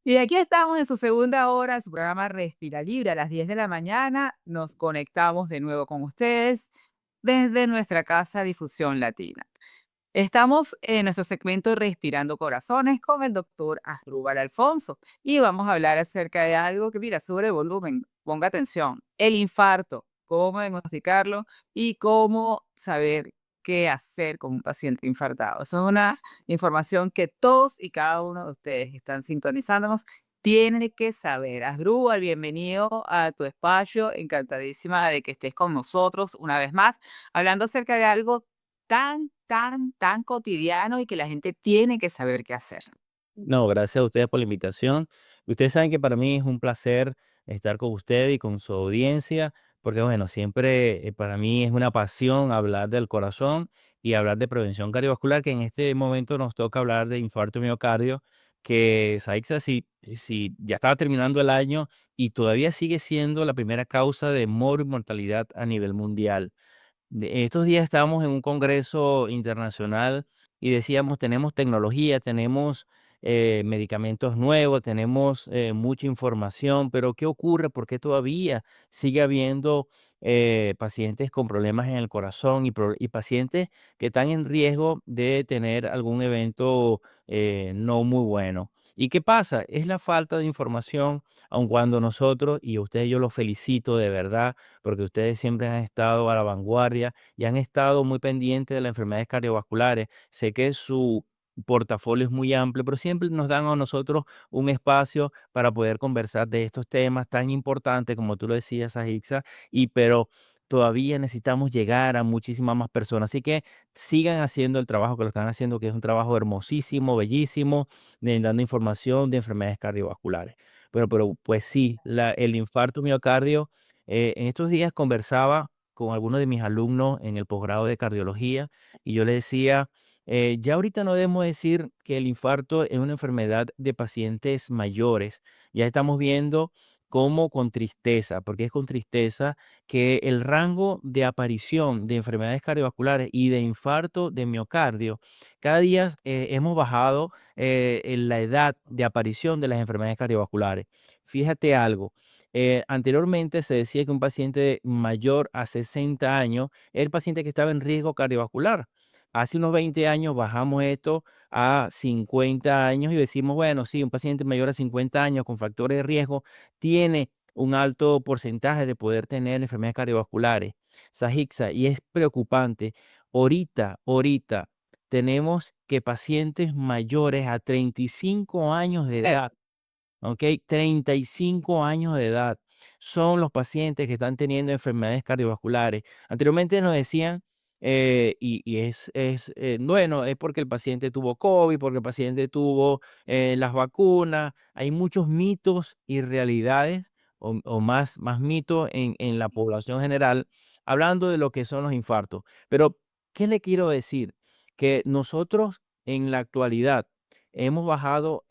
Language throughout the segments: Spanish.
Y aquí estamos en su segunda hora, su programa Respira Libre a las 10 de la mañana. Nos conectamos de nuevo con ustedes desde nuestra casa Difusión Latina. Estamos en nuestro segmento Respirando Corazones con el doctor Asdrúbal Alfonso y vamos a hablar acerca de algo que, mira, sube volumen, ponga atención, el infarto, cómo diagnosticarlo y cómo saber qué hacer con un paciente infartado. Eso es una información que todos y cada uno de ustedes que están sintonizándonos tienen que saber. Asdrúbal, bienvenido a tu espacio, encantadísima de que estés con nosotros una vez más, hablando acerca de algo tan cotidiano y que la gente tiene que saber qué hacer. No, gracias a ustedes por la invitación. Ustedes saben que para mí es un placer estar con usted y con su audiencia, porque bueno, siempre para mí es una pasión hablar del corazón y hablar de prevención cardiovascular, que en este momento nos toca hablar de infarto miocardio, que Saixa, si ya estaba terminando el año y todavía sigue siendo la primera causa de mortalidad a nivel mundial. Estos días estábamos en un congreso internacional y decíamos, tenemos tecnología, tenemos medicamentos nuevos, tenemos mucha información, pero ¿qué ocurre? ¿Por qué todavía sigue habiendo pacientes con problemas en el corazón y pacientes que están en riesgo de tener algún evento no muy bueno? ¿Y qué pasa? Es la falta de información, aun cuando nosotros, y a ustedes yo los felicito de verdad, porque ustedes siempre han estado a la vanguardia y han estado muy pendientes de las enfermedades cardiovasculares. Sé que su portafolio es muy amplio, pero siempre nos dan a nosotros un espacio para poder conversar de estos temas tan importantes, como tú lo decías, Ajixa, pero todavía necesitamos llegar a muchísimas más personas. Así que sigan haciendo el trabajo que lo están haciendo, que es un trabajo hermosísimo, bellísimo, dando información de enfermedades cardiovasculares. Pero pues sí, el infarto miocardio, en estos días conversaba con algunos de mis alumnos en el posgrado de cardiología y yo le decía, ya ahorita no debemos decir que el infarto es una enfermedad de pacientes mayores. Ya estamos viendo cómo con tristeza, porque es con tristeza que el rango de aparición de enfermedades cardiovasculares y de infarto de miocardio, cada día hemos bajado en la edad de aparición de las enfermedades cardiovasculares. Fíjate algo. Anteriormente se decía que un paciente mayor a 60 años era el paciente que estaba en riesgo cardiovascular. Hace unos 20 años bajamos esto a 50 años y decimos, bueno, sí, un paciente mayor a 50 años con factores de riesgo tiene un alto porcentaje de poder tener enfermedades cardiovasculares. Sajixa, y es preocupante. Ahorita tenemos que pacientes mayores a 35 años de Eh, edad. ¿Ok? 35 años de edad son los pacientes que están teniendo enfermedades cardiovasculares. Anteriormente nos decían, bueno, es porque el paciente tuvo COVID, porque el paciente tuvo las vacunas. Hay muchos mitos y realidades, o más mitos en la población general, hablando de lo que son los infartos. Pero, ¿qué le quiero decir? Que nosotros en la actualidad, hemos bajado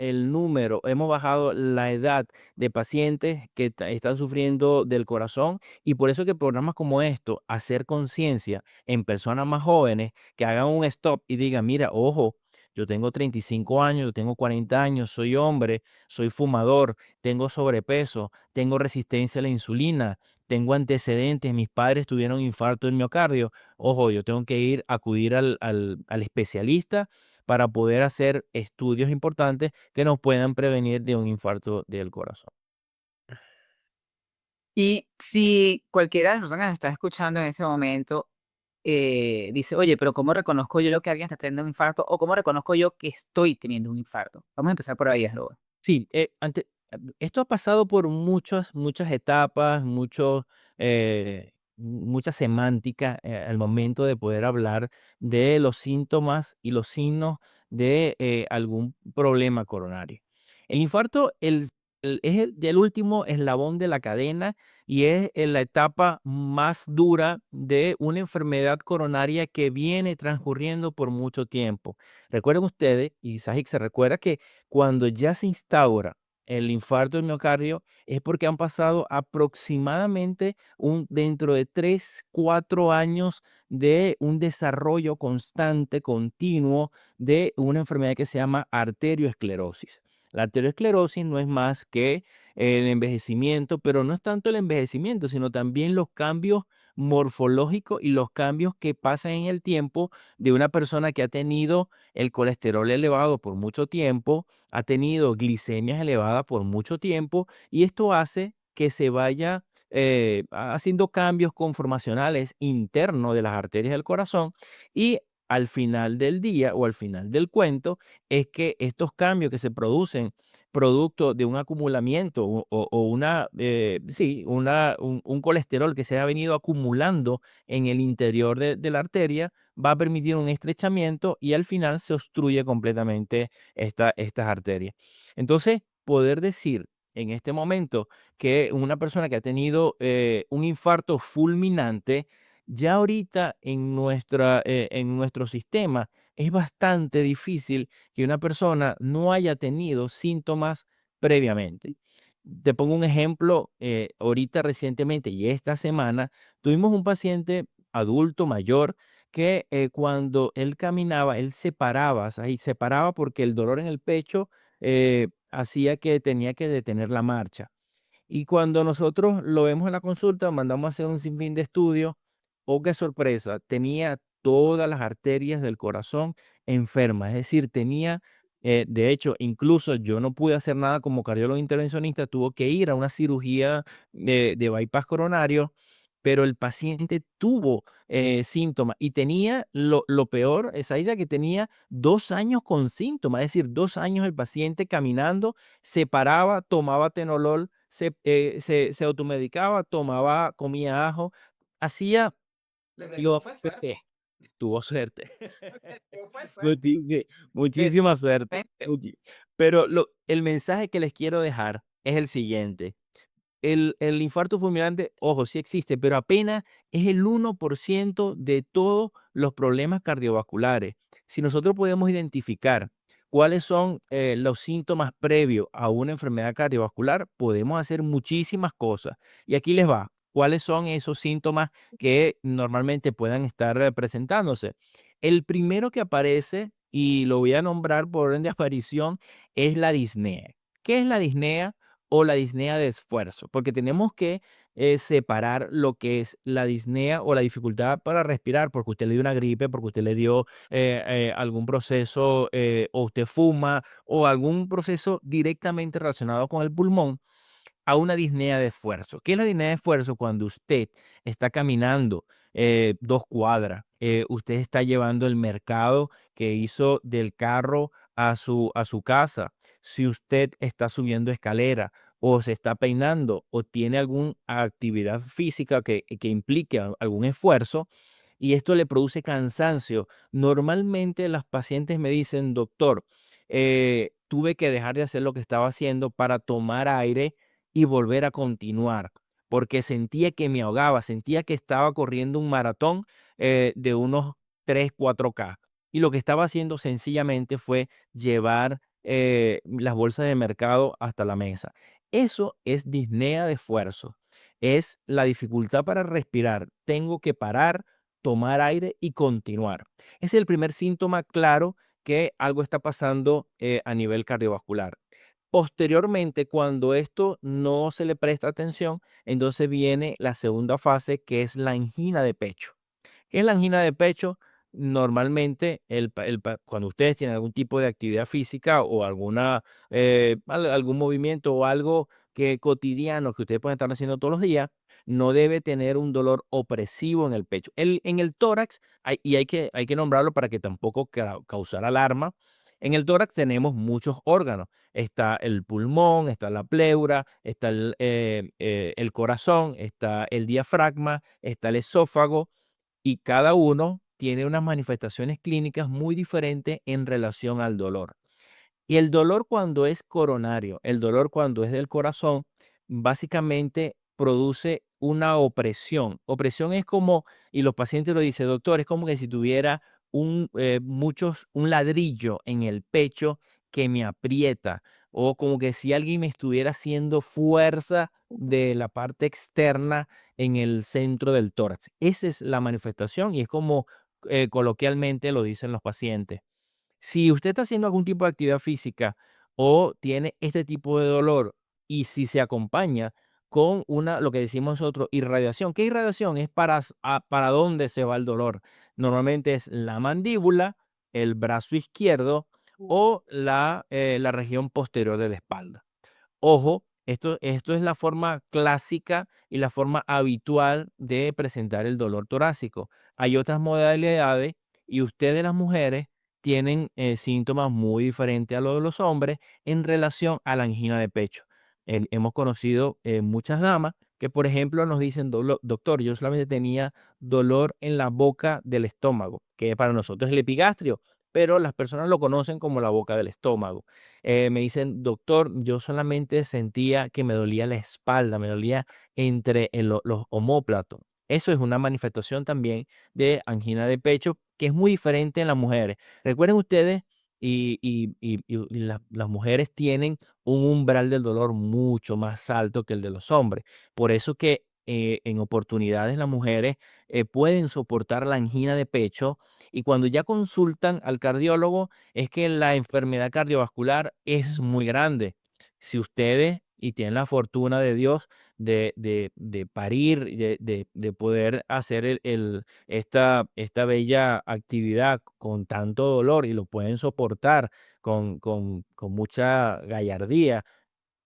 la edad de pacientes que están sufriendo del corazón y por eso que programas como esto, hacer conciencia en personas más jóvenes que hagan un stop y digan, mira, ojo, yo tengo 35 años, yo tengo 40 años, soy hombre, soy fumador, tengo sobrepeso, tengo resistencia a la insulina, tengo antecedentes, mis padres tuvieron infarto del miocardio. Ojo, yo tengo que acudir al especialista para poder hacer estudios importantes que nos puedan prevenir de un infarto del corazón. y si cualquiera de las personas que está escuchando en ese momento dice, oye, pero ¿cómo reconozco yo que alguien está teniendo un infarto? ¿O cómo reconozco yo que estoy teniendo un infarto? Vamos a empezar por ahí, Asdrúbal. Sí, esto ha pasado por muchas etapas, mucha semántica al momento de poder hablar de los síntomas y los signos de algún problema coronario. El infarto es el último eslabón de la cadena y es en la etapa más dura de una enfermedad coronaria que viene transcurriendo por mucho tiempo. Recuerden ustedes, y Sajik se recuerda que cuando ya se instaura el infarto del miocardio es porque han pasado aproximadamente dentro de 3 4 años de un desarrollo constante, continuo de una enfermedad que se llama arterioesclerosis. La arteriosclerosis no es más que el envejecimiento, pero no es tanto el envejecimiento, sino también los cambios morfológicos y los cambios que pasan en el tiempo de una persona que ha tenido el colesterol elevado por mucho tiempo, ha tenido glicemias elevadas por mucho tiempo, y esto hace que se vaya haciendo cambios conformacionales internos de las arterias del corazón, y al final del día o al final del cuento es que estos cambios que se producen producto de un acumulamiento o una, sí, un colesterol que se ha venido acumulando en el interior de la arteria, va a permitir un estrechamiento y al final se obstruye completamente estas arterias. Entonces, poder decir en este momento que una persona que ha tenido un infarto fulminante, ya ahorita en nuestro sistema es bastante difícil que una persona no haya tenido síntomas previamente. Te pongo un ejemplo, ahorita recientemente y esta semana tuvimos un paciente adulto mayor que cuando él caminaba, él se paraba, ahí se paraba porque el dolor en el pecho hacía que tenía que detener la marcha. Y cuando nosotros lo vemos en la consulta, mandamos a hacer un sinfín de estudios. Oh, qué sorpresa, tenía todas las arterias del corazón enfermas, es decir, tenía, de hecho, incluso yo no pude hacer nada como cardiólogo intervencionista, tuvo que ir a una cirugía de bypass coronario, pero el paciente tuvo síntomas y tenía lo peor, esa idea que tenía 2 años con síntomas, es decir, 2 años el paciente caminando, se paraba, tomaba tenolol, se automedicaba, tomaba, comía ajo, hacía, Lo que tuvo digo, fue fíjate, suerte. tuvo suerte. Lo que tuvo fue suerte. Muchísima suerte. Efectivamente. Pero el mensaje que les quiero dejar es el siguiente. El infarto fulminante, ojo, sí existe, pero apenas es el 1% de todos los problemas cardiovasculares. Si nosotros podemos identificar cuáles son los síntomas previos a una enfermedad cardiovascular, podemos hacer muchísimas cosas. Y aquí les va. ¿Cuáles son esos síntomas que normalmente puedan estar presentándose? El primero que aparece, y lo voy a nombrar por orden de aparición, es la disnea. ¿Qué es la disnea? O la disnea de esfuerzo, porque tenemos que separar lo que es la disnea o la dificultad para respirar, porque usted le dio una gripe, porque usted le dio algún proceso, o usted fuma, o algún proceso directamente relacionado con el pulmón, a una disnea de esfuerzo. ¿Qué es la disnea de esfuerzo? Cuando usted está caminando 2 cuadras, usted está llevando el mercado que hizo del carro a su casa. Si usted está subiendo escalera o se está peinando o tiene alguna actividad física que implique algún esfuerzo y esto le produce cansancio. Normalmente las pacientes me dicen, doctor, tuve que dejar de hacer lo que estaba haciendo para tomar aire y volver a continuar, porque sentía que me ahogaba, sentía que estaba corriendo un maratón de unos 3, 4K. Y lo que estaba haciendo sencillamente fue llevar las bolsas de mercado hasta la mesa. Eso es disnea de esfuerzo. Es la dificultad para respirar. Tengo que parar, tomar aire y continuar. Es el primer síntoma claro que algo está pasando a nivel cardiovascular. Posteriormente, cuando esto no se le presta atención, entonces viene la segunda fase, que es la angina de pecho. ¿Qué es la angina de pecho? Normalmente, cuando ustedes tienen algún tipo de actividad física o algún movimiento o algo que cotidiano que ustedes pueden estar haciendo todos los días, no debe tener un dolor opresivo en el pecho. En el tórax, y hay que nombrarlo para que tampoco causar alarma. En el tórax tenemos muchos órganos. Está el pulmón, está la pleura, está el corazón, está el diafragma, está el esófago, y cada uno tiene unas manifestaciones clínicas muy diferentes en relación al dolor. Y el dolor cuando es coronario, el dolor cuando es del corazón, básicamente produce una opresión. Opresión es como, y los pacientes lo dicen, doctor, es como que si tuviera un ladrillo en el pecho que me aprieta, o como que si alguien me estuviera haciendo fuerza de la parte externa en el centro del tórax. Esa es la manifestación y es como coloquialmente lo dicen los pacientes. Si usted está haciendo algún tipo de actividad física o tiene este tipo de dolor, y si se acompaña con lo que decimos nosotros, irradiación. ¿Qué irradiación? Es para dónde se va el dolor. Normalmente es la mandíbula, el brazo izquierdo o la región posterior de la espalda. Ojo, esto es la forma clásica y la forma habitual de presentar el dolor torácico. Hay otras modalidades y ustedes, las mujeres, tienen síntomas muy diferentes a los de los hombres en relación a la angina de pecho. Hemos conocido muchas damas que, por ejemplo, nos dicen: Doctor, yo solamente tenía dolor en la boca del estómago", que para nosotros es el epigastrio, pero las personas lo conocen como la boca del estómago. Me dicen: "Doctor, yo solamente sentía que me dolía la espalda, me dolía entre los omóplatos". Eso es una manifestación también de angina de pecho, que es muy diferente en las mujeres. Recuerden ustedes, las mujeres tienen un umbral del dolor mucho más alto que el de los hombres. Por eso que en oportunidades las mujeres pueden soportar la angina de pecho, y cuando ya consultan al cardiólogo es que la enfermedad cardiovascular es muy grande. Si ustedes, y tienen la fortuna de Dios de parir, y de poder hacer esta bella actividad con tanto dolor, y lo pueden soportar con mucha gallardía,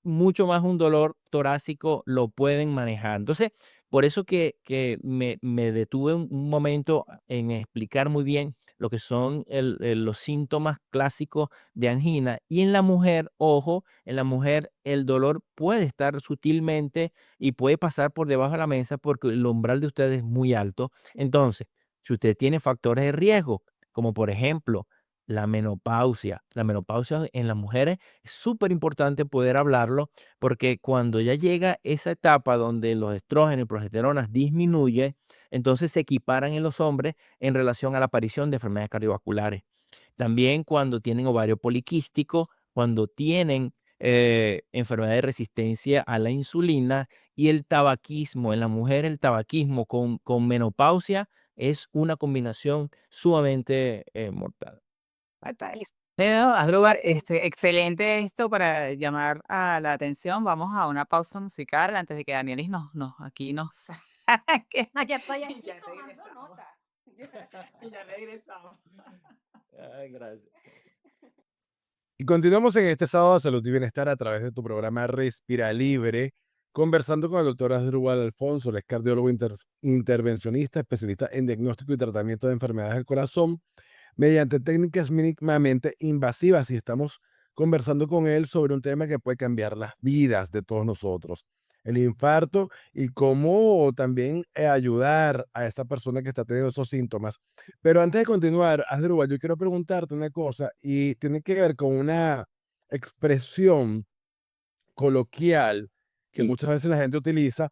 mucho más un dolor torácico lo pueden manejar. Entonces, por eso que me detuve un momento en explicar muy bien lo que son los síntomas clásicos de angina. Y en la mujer, ojo, en la mujer el dolor puede estar sutilmente y puede pasar por debajo de la mesa porque el umbral de ustedes es muy alto. Entonces, si usted tiene factores de riesgo, como por ejemplo la menopausia en las mujeres, es súper importante poder hablarlo, porque cuando ya llega esa etapa donde los estrógenos y progesteronas disminuyen, entonces se equiparan en los hombres en relación a la aparición de enfermedades cardiovasculares. También cuando tienen ovario poliquístico, cuando tienen enfermedad de resistencia a la insulina, y el tabaquismo. En la mujer, el tabaquismo con menopausia es una combinación sumamente mortal. Fatal. Pero, Asdrúbal, excelente esto para llamar a la atención. Vamos a una pausa musical antes de que Danielis aquí nos saque. No, ya estoy Y aquí ya tomando regresamos. nota. Y ya regresamos. Ay, gracias. Y continuamos en este sábado de salud y bienestar a través de tu programa Respira Libre, conversando con el doctor Asdrúbal Alfonso, el es cardiólogo intervencionista, especialista en diagnóstico y tratamiento de enfermedades del corazón mediante técnicas mínimamente invasivas, y estamos conversando con él sobre un tema que puede cambiar las vidas de todos nosotros, el infarto, y cómo también ayudar a esa persona que está teniendo esos síntomas. Pero antes de continuar, Asdrúbal, yo quiero preguntarte una cosa y tiene que ver con una expresión coloquial que muchas veces la gente utiliza,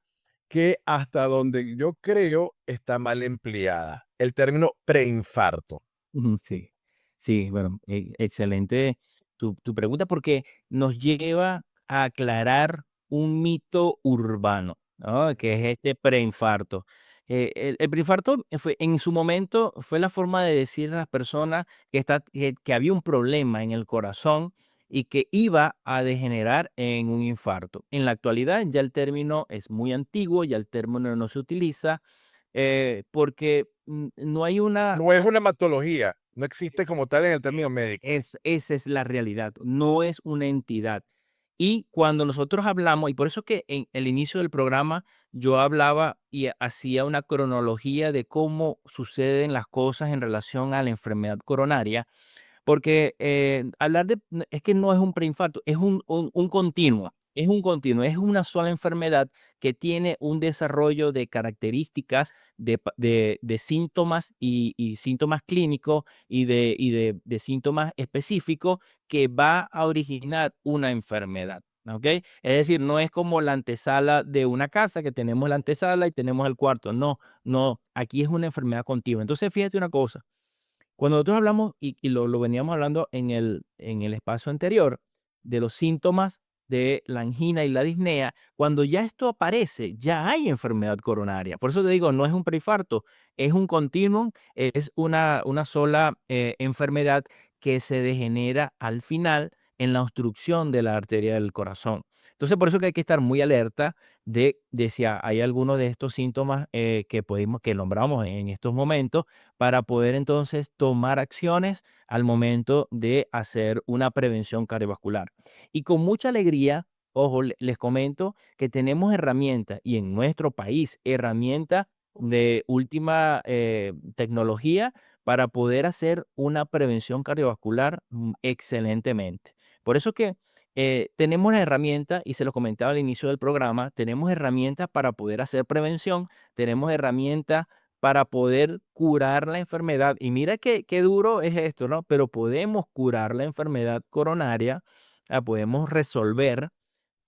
que hasta donde yo creo está mal empleada, el término preinfarto. Ujú, sí, sí, bueno, excelente tu pregunta, porque nos lleva a aclarar un mito urbano, ¿no? Que es este preinfarto. El preinfarto en su momento fue la forma de decir a las personas que había un problema en el corazón y que iba a degenerar en un infarto. En la actualidad ya el término es muy antiguo, ya el término no se utiliza, porque no hay una. No es una hematología, no existe como tal en el término médico. Esa es la realidad, no es una entidad. Y cuando nosotros hablamos, y por eso que en el inicio del programa yo hablaba y hacía una cronología de cómo suceden las cosas en relación a la enfermedad coronaria, porque, hablar es que no es un preinfarto, es un continuo, es una sola enfermedad que tiene un desarrollo de características, de síntomas y síntomas clínicos y de síntomas específicos que va a originar una enfermedad, ¿ok? Es decir, no es como la antesala de una casa, que tenemos la antesala y tenemos el cuarto, no, no, aquí es una enfermedad continua. Entonces, fíjate una cosa, cuando nosotros hablamos, y lo veníamos hablando en el espacio anterior, de los síntomas de la angina y la disnea, cuando ya esto aparece, ya hay enfermedad coronaria. Por eso te digo, no es un preinfarto, es un continuum, es una sola enfermedad que se degenera al final, en la obstrucción de la arteria del corazón. Entonces, por eso que hay que estar muy alerta de si hay alguno de estos síntomas que nombramos en estos momentos para poder entonces tomar acciones al momento de hacer una prevención cardiovascular. Y con mucha alegría, ojo, les comento que tenemos herramientas y en nuestro país herramientas de última tecnología para poder hacer una prevención cardiovascular excelentemente. Por eso que tenemos una herramienta, y se lo comentaba al inicio del programa, tenemos herramientas para poder hacer prevención, tenemos herramientas para poder curar la enfermedad. Y mira qué duro es esto, ¿no? Pero podemos curar la enfermedad coronaria, podemos resolver,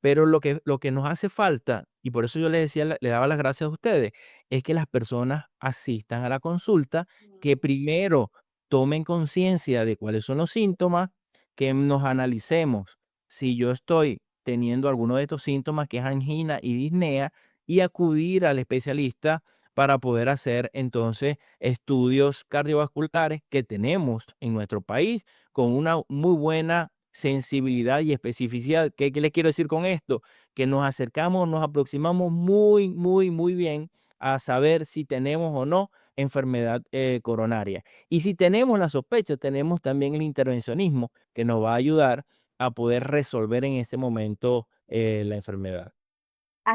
pero lo que nos hace falta, y por eso yo les decía, le daba las gracias a ustedes, es que las personas asistan a la consulta, que primero tomen conciencia de cuáles son los síntomas, que nos analicemos si yo estoy teniendo alguno de estos síntomas, que es angina y disnea, y acudir al especialista para poder hacer entonces estudios cardiovasculares que tenemos en nuestro país con una muy buena sensibilidad y especificidad. ¿Qué les quiero decir con esto? Que nos acercamos, nos aproximamos muy, muy, muy bien a saber si tenemos o no enfermedad coronaria. Y si tenemos la sospecha, tenemos también el intervencionismo que nos va a ayudar a poder resolver en ese momento la enfermedad.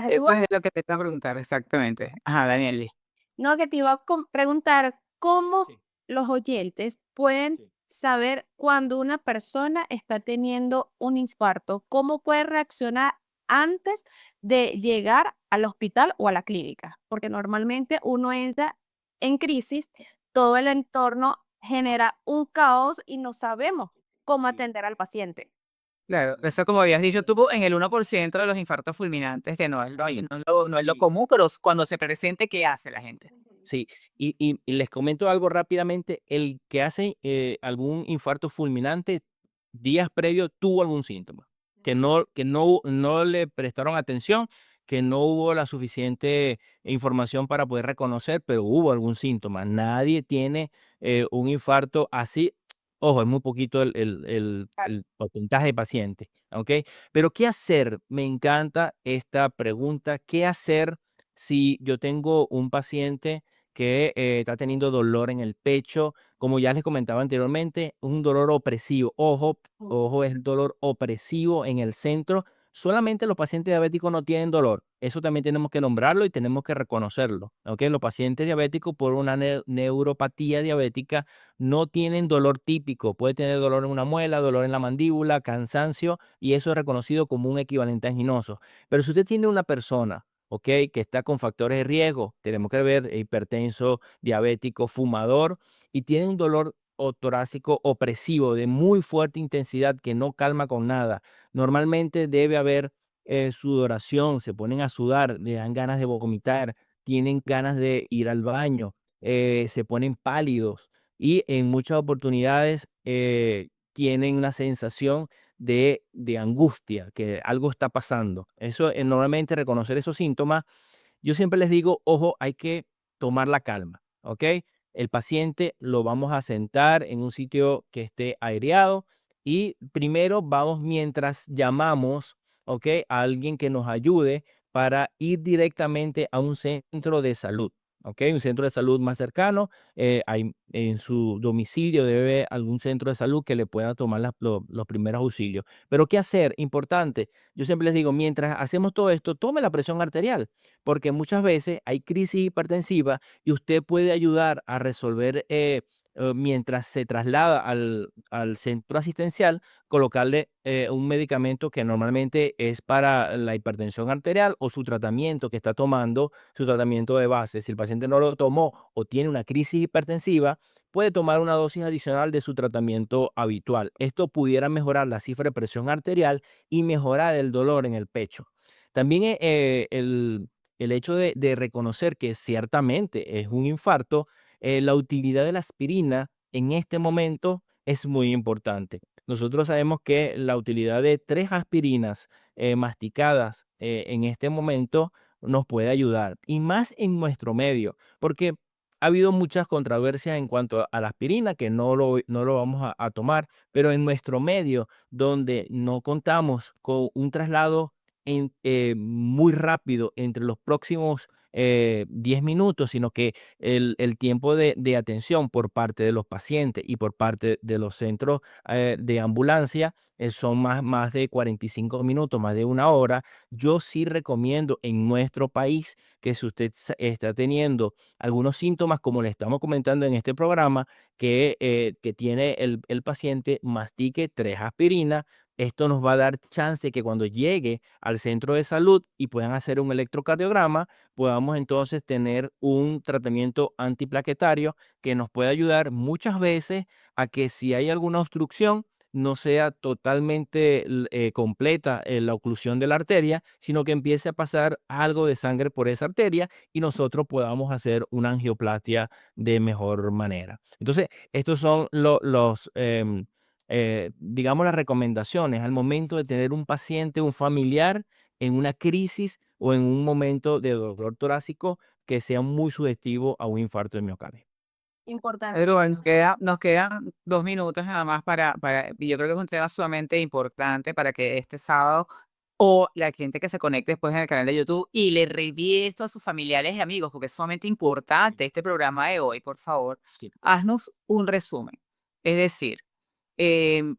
Eso es lo que te iba a preguntar, exactamente. Ajá, Daniel. No, que te iba a preguntar cómo Sí, los oyentes pueden sí. saber cuando una persona está teniendo un infarto, cómo puede reaccionar antes de llegar al hospital o a la clínica, porque normalmente uno entra en crisis, todo el entorno genera un caos y no sabemos cómo atender al paciente. Claro, eso como habías dicho tú, en el 1% de los infartos fulminantes, que no es lo común, pero cuando se presente, ¿qué hace la gente? Sí, y les comento algo rápidamente, el que hace algún infarto fulminante días previos tuvo algún síntoma, que no le prestaron atención, que no hubo la suficiente información para poder reconocer, pero hubo algún síntoma. Nadie tiene un infarto así. Ojo, es muy poquito el porcentaje de pacientes, ¿ok? Pero ¿qué hacer? Me encanta esta pregunta. ¿Qué hacer si yo tengo un paciente que está teniendo dolor en el pecho? Como ya les comentaba anteriormente, un dolor opresivo. Ojo, ojo, es el dolor opresivo en el centro. Solamente los pacientes diabéticos no tienen dolor. Eso también tenemos que nombrarlo y tenemos que reconocerlo. ¿Ok? Los pacientes diabéticos por una neuropatía diabética no tienen dolor típico. Puede tener dolor en una muela, dolor en la mandíbula, cansancio, y eso es reconocido como un equivalente anginoso. Pero si usted tiene una persona, ¿ok?, que está con factores de riesgo, tenemos que ver hipertenso, diabético, fumador, y tiene un dolor torácico opresivo de muy fuerte intensidad que no calma con nada. Normalmente debe haber sudoración, se ponen a sudar, le dan ganas de vomitar, tienen ganas de ir al baño, se ponen pálidos y en muchas oportunidades tienen una sensación de angustia, que algo está pasando. Eso, normalmente reconocer esos síntomas, yo siempre les digo, ojo, hay que tomar la calma, ¿ok? El paciente lo vamos a sentar en un sitio que esté aireado y primero vamos mientras llamamos, ¿ok?, a alguien que nos ayude para ir directamente a un centro de salud, ¿ok? Un centro de salud más cercano. En su domicilio debe haber algún centro de salud que le pueda tomar los primeros auxilios. Pero ¿qué hacer? Importante. Yo siempre les digo, mientras hacemos todo esto, tome la presión arterial, porque muchas veces hay crisis hipertensiva y usted puede ayudar a resolver mientras se traslada al centro asistencial, colocarle un medicamento que normalmente es para la hipertensión arterial o su tratamiento que está tomando, su tratamiento de base. Si el paciente no lo tomó o tiene una crisis hipertensiva, puede tomar una dosis adicional de su tratamiento habitual. Esto pudiera mejorar la cifra de presión arterial y mejorar el dolor en el pecho. También el hecho de reconocer que ciertamente es un infarto, la utilidad de la aspirina en este momento es muy importante. Nosotros sabemos que la utilidad de 3 aspirinas masticadas en este momento nos puede ayudar, y más en nuestro medio, porque Ha habido muchas controversias en cuanto a la aspirina, que no lo vamos a tomar, pero en nuestro medio, donde no contamos con un traslado muy rápido entre los próximos 10 minutos, sino que el tiempo de atención por parte de los pacientes y por parte de los centros de ambulancia son más de 45 minutos, más de una hora. Yo sí recomiendo en nuestro país que si usted está teniendo algunos síntomas, como le estamos comentando en este programa, que tiene el paciente, mastique 3 aspirinas. Esto nos va a dar chance que cuando llegue al centro de salud y puedan hacer un electrocardiograma, podamos entonces tener un tratamiento antiplaquetario que nos puede ayudar muchas veces a que si hay alguna obstrucción, no sea totalmente completa la oclusión de la arteria, sino que empiece a pasar algo de sangre por esa arteria y nosotros podamos hacer una angioplastia de mejor manera. Entonces, estos son digamos, las recomendaciones al momento de tener un paciente, un familiar en una crisis o en un momento de dolor torácico que sea muy sugestivo a un infarto de miocardio. Importante. Pero bueno, nos quedan 2 minutos nada más y yo creo que es un tema sumamente importante para que este sábado o la gente que se conecte después en el canal de YouTube y le reenvíe esto a sus familiares y amigos, porque es sumamente importante este programa de hoy, por favor, Sí. haznos un resumen. Es decir, em,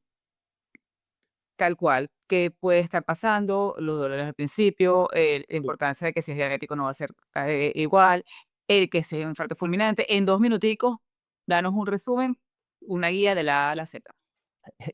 tal cual, qué puede estar pasando, los dolores al principio, la importancia de que si es diabético no va a ser igual, el que sea un infarto fulminante. En 2 minuticos, danos un resumen, una guía de la A a la Z.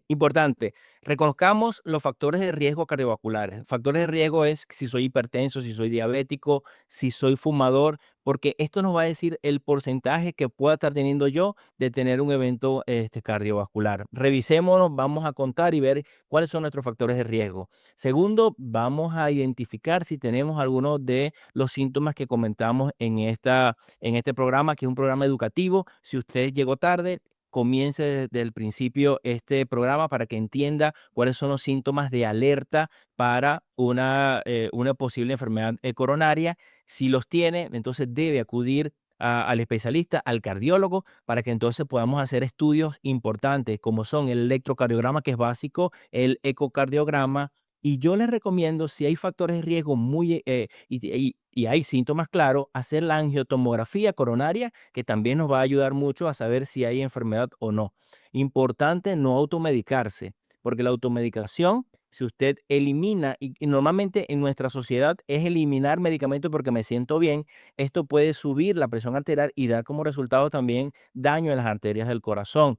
Importante, reconozcamos los factores de riesgo cardiovasculares. Factores de riesgo es si soy hipertenso, si soy diabético, si soy fumador, porque esto nos va a decir el porcentaje que pueda estar teniendo yo de tener un evento cardiovascular. Revisémonos, vamos a contar y ver cuáles son nuestros factores de riesgo. Segundo, vamos a identificar si tenemos algunos de los síntomas que comentamos en este programa, que es un programa educativo. Si usted llegó tarde, comience desde el principio este programa para que entienda cuáles son los síntomas de alerta para una posible enfermedad coronaria. Si los tiene, entonces debe acudir al especialista, al cardiólogo, para que entonces podamos hacer estudios importantes como son el electrocardiograma, que es básico, el ecocardiograma. Y yo les recomiendo, si hay factores de riesgo y hay síntomas claros, hacer la angiotomografía coronaria, que también nos va a ayudar mucho a saber si hay enfermedad o no. Importante no automedicarse, porque la automedicación, si usted elimina, y normalmente en nuestra sociedad es eliminar medicamentos porque me siento bien, esto puede subir la presión arterial y dar como resultado también daño en las arterias del corazón.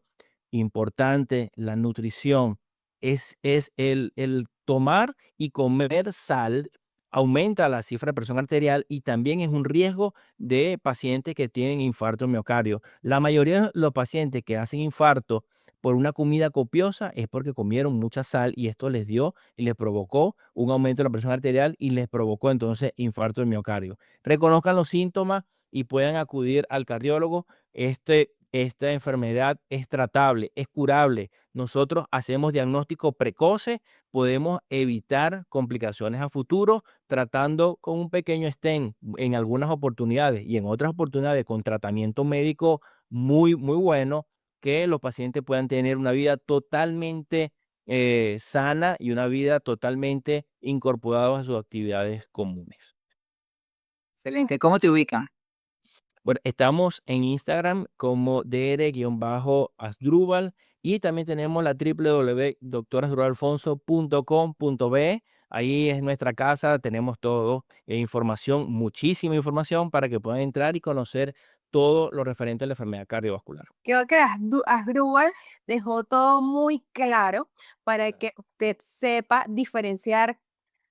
Importante, la nutrición es el tomar y comer sal aumenta la cifra de presión arterial y también es un riesgo de pacientes que tienen infarto miocardio. La mayoría de los pacientes que hacen infarto por una comida copiosa es porque comieron mucha sal y esto les dio y les provocó un aumento de la presión arterial y les provocó entonces infarto de miocardio. Reconozcan los síntomas y puedan acudir al cardiólogo. Esta enfermedad es tratable, es curable. Nosotros hacemos diagnóstico precoce, podemos evitar complicaciones a futuro tratando con un pequeño stent en algunas oportunidades y en otras oportunidades con tratamiento médico muy, muy bueno, que los pacientes puedan tener una vida totalmente sana y una vida totalmente incorporada a sus actividades comunes. Excelente, ¿cómo te ubican? Bueno, estamos en Instagram como dr-asdrúbal y también tenemos la www.drasdrubalfonso.com.be. Ahí es nuestra casa, tenemos todo, información, muchísima información para que puedan entrar y conocer todo lo referente a la enfermedad cardiovascular. Creo que Asdrúbal dejó todo muy claro para que usted sepa diferenciar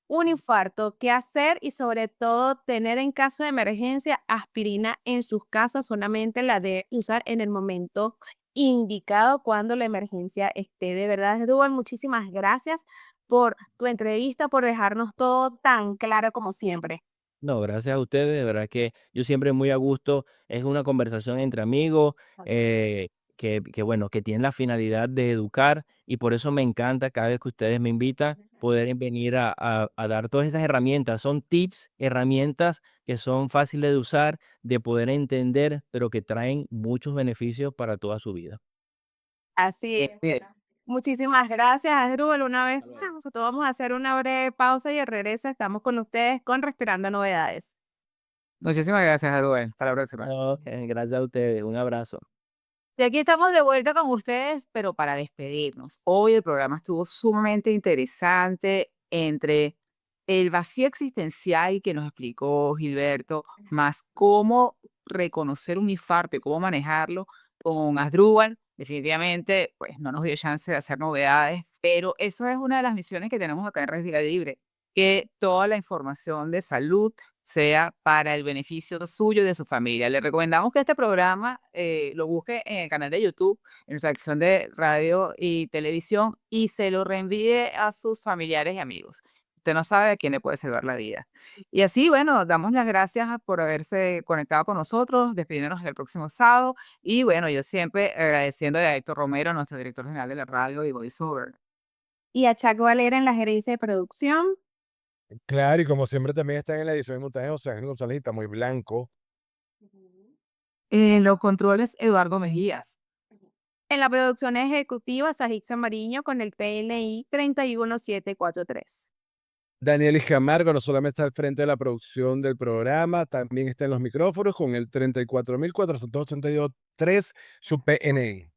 un infarto, qué hacer y sobre todo tener en caso de emergencia aspirina en sus casas, solamente la de usar en el momento indicado cuando la emergencia esté. De verdad, Asdrúbal, muchísimas gracias por tu entrevista, por dejarnos todo tan claro como siempre. No, gracias a ustedes, de verdad que yo siempre muy a gusto, es una conversación entre amigos, Así. eh, bueno, que tienen la finalidad de educar, y por eso me encanta cada vez que ustedes me invitan poder venir a dar todas estas herramientas. Son tips, herramientas que son fáciles de usar, de poder entender, pero que traen muchos beneficios para toda su vida. Así es. Bien. Muchísimas gracias, Asdrúbal, una vez Hasta luego. más. Nosotros vamos a hacer una breve pausa y al regreso estamos con ustedes con Respirando Novedades. Muchísimas gracias, Rubén. Hasta la próxima. Ok, gracias a ustedes. Un abrazo. Y aquí estamos de vuelta con ustedes, pero para despedirnos. Hoy el programa estuvo sumamente interesante entre el vacío existencial que nos explicó Gilberto, más cómo reconocer un infarto y cómo manejarlo con Asdrúbal. Definitivamente, pues no nos dio chance de hacer novedades, pero eso es una de las misiones que tenemos acá en Red Vida Libre, que toda la información de salud sea para el beneficio suyo y de su familia. Le recomendamos que este programa lo busque en el canal de YouTube, en nuestra sección de radio y televisión, y se lo reenvíe a sus familiares y amigos. Usted no sabe a quién le puede salvar la vida. Y así, bueno, damos las gracias por haberse conectado con nosotros, despidiéndonos del próximo sábado. Y bueno, yo siempre agradeciendo a Héctor Romero, nuestro director general de la radio y voiceover. Y a Chaco Valera en la gerencia de producción. Claro, y como siempre también está en la edición de montaje José Ángel González y está muy blanco. En los controles, Eduardo Mejías. En la producción ejecutiva, Sajixa Mariño con el PNI 31743. Danielis Camargo no solamente está al frente de la producción del programa, también está en los micrófonos con el 34.482.3, su PNI.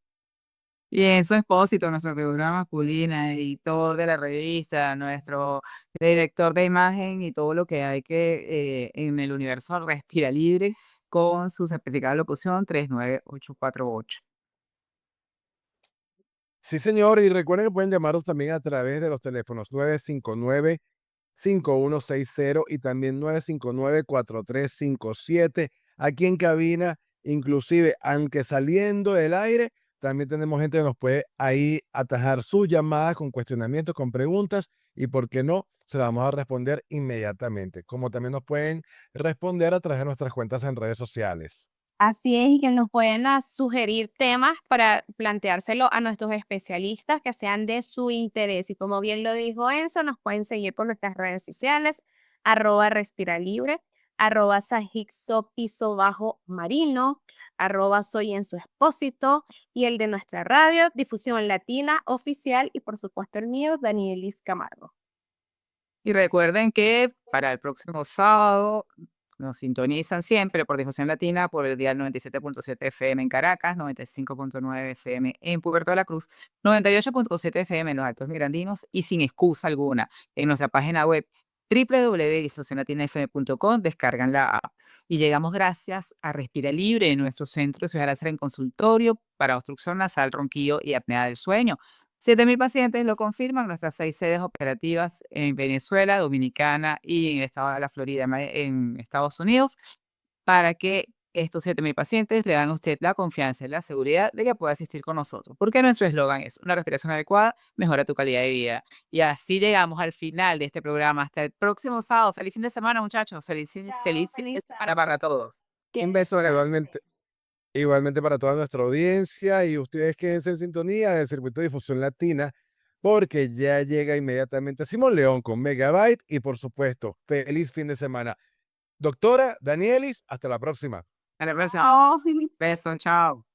Y en su expósito, nuestro figura masculina, editor de la revista, nuestro director de imagen y todo lo que hay que en el universo Respira Libre con su certificado de locución 39848. Sí, señor, y recuerden que pueden llamarnos también a través de los teléfonos 959-5160 y también 959-4357 aquí en cabina, inclusive, aunque saliendo del aire, también tenemos gente que nos puede ahí atajar sus llamadas con cuestionamientos, con preguntas, y por qué no, se las vamos a responder inmediatamente, como también nos pueden responder a través de nuestras cuentas en redes sociales. Así es, y que nos pueden sugerir temas para planteárselo a nuestros especialistas que sean de su interés. Y como bien lo dijo Enzo, nos pueden seguir por nuestras redes sociales, @respiralibre, @sajixo piso bajo marino, @soy en su expósito, y el de nuestra radio, Difusión Latina Oficial, y por supuesto el mío, Danielis Camargo. Y recuerden que para el próximo sábado nos sintonizan siempre por Difusión Latina por el dial 97.7 FM en Caracas, 95.9 FM en Puerto de la Cruz, 98.7 FM en los Altos Mirandinos y sin excusa alguna en nuestra página web www.difusionlatinafm.com descargan la app. Y llegamos gracias a Respira Libre, en nuestro centro de Ciudad Láser en consultorio para obstrucción nasal, ronquillo y apnea del sueño. 7.000 pacientes lo confirman, nuestras 6 sedes operativas en Venezuela, Dominicana y en el estado de la Florida, en Estados Unidos, para que estos 7.000 pacientes le dan a usted la confianza y la seguridad de que pueda asistir con nosotros. Porque nuestro eslogan es: una respiración adecuada mejora tu calidad de vida. Y así llegamos al final de este programa. Hasta el próximo sábado. Feliz fin de semana, muchachos. Feliz fin feliz de semana sábado. para todos. Un beso igualmente. Igualmente para toda nuestra audiencia, y ustedes quédense en sintonía del circuito de difusión latina porque ya llega inmediatamente Simón León con Megabyte y por supuesto, feliz fin de semana. Doctora Danielis, hasta la próxima. Hasta la próxima. Chao. Besos, chao.